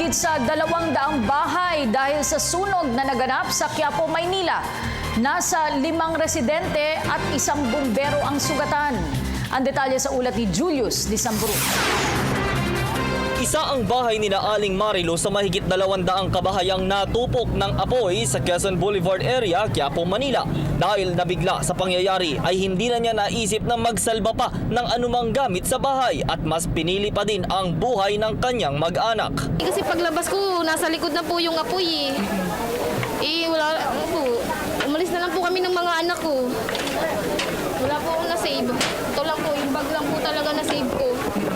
Mahigit sa 200 bahay dahil sa sunog na naganap sa Quiapo, Maynila. Nasa 5 residente at 1 bumbero ang sugatan. Ang detalye sa ulat ni Julius Disamburu. Isa ang bahay ni Aling Marilo sa mahigit 200 kabahayang natupok ng apoy sa Quezon Boulevard area, Quiapo, Manila. Dahil nabigla sa pangyayari ay hindi na niya naisip na magsalba pa ng anumang gamit sa bahay at mas pinili pa din ang buhay ng kanyang mag-anak. Kasi paglabas ko, nasa likod na po yung apoy wala po. Umalis na lang po kami ng mga anak ko. Wala po akong na-save. Ito lang po, yung bag lang po talaga na-save ko.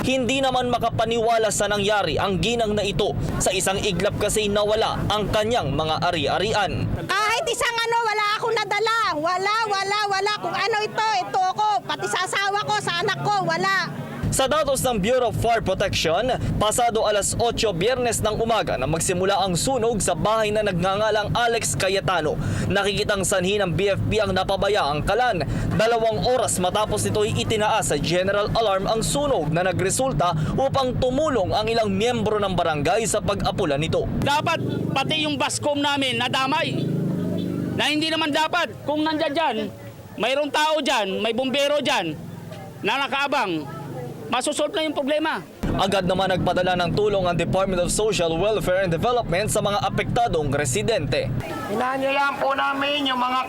Hindi naman makapaniwala sa nangyari ang ginang na ito. Sa isang iglap kasi nawala ang kanyang mga ari-arian. Kahit isang wala akong nadala. Wala. Kung ito ako. Pati sa asawa ko, sa anak ko, wala. Sa datos ng Bureau of Fire Protection, pasado alas 8 Biyernes ng umaga na magsimula ang sunog sa bahay na nagngangalang Alex Cayetano. Nakikitang sanhi ng BFP ang napabayaang kalan. 2 oras matapos nito'y itinaas sa general alarm ang sunog na nagresulta upang tumulong ang ilang miyembro ng barangay sa pag-apula nito. Dapat pati yung baskom namin nadamay. Na hindi naman dapat kung nandyan dyan, mayroong tao dyan, may bumbero dyan na nakaabang. Masusolve na yung problema. Agad naman nagpadala ng tulong ang Department of Social Welfare and Development sa mga apektadong residente. Hinanyayahan po namin yung mga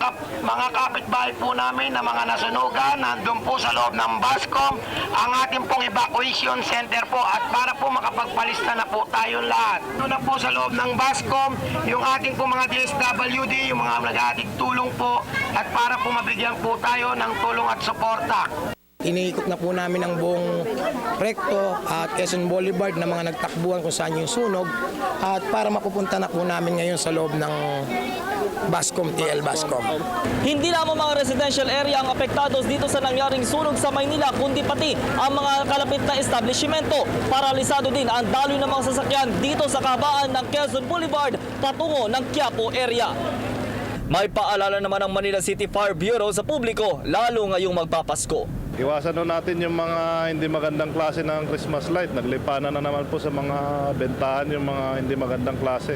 kapitbahay po namin na mga nasunugan nandun po sa loob ng Bascom ang ating pong evacuation center po at para po makapagpalista na po tayong lahat. Doon na po sa loob ng Bascom yung ating po mga DSWD, yung mga nag-ating tulong po at para po mabigyan po tayo ng tulong at suporta. Iniikot na po namin ang buong Recto at Quezon Boulevard na mga nagtakbuhan kung saan yung sunog at para mapupunta na po namin ngayon sa loob ng Bascom, TL Bascom. Hindi lamang mga residential area ang apektados dito sa nangyaring sunog sa Maynila, kundi pati ang mga kalapit na establishmento. Paralisado din ang daloy ng mga sasakyan dito sa kabaan ng Quezon Boulevard patungo ng Quiapo area. May paalala naman ang Manila City Fire Bureau sa publiko, lalo ngayong magpapasko. Iwasan natin yung mga hindi magandang klase ng Christmas light. Naglipanan na naman po sa mga bentahan yung mga hindi magandang klase.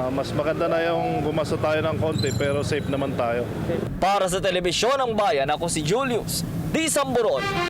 Mas maganda na yung gumasa tayo ng konti pero safe naman tayo. Para sa Telebisyon ng Bayan, ako si Julius Disamburu.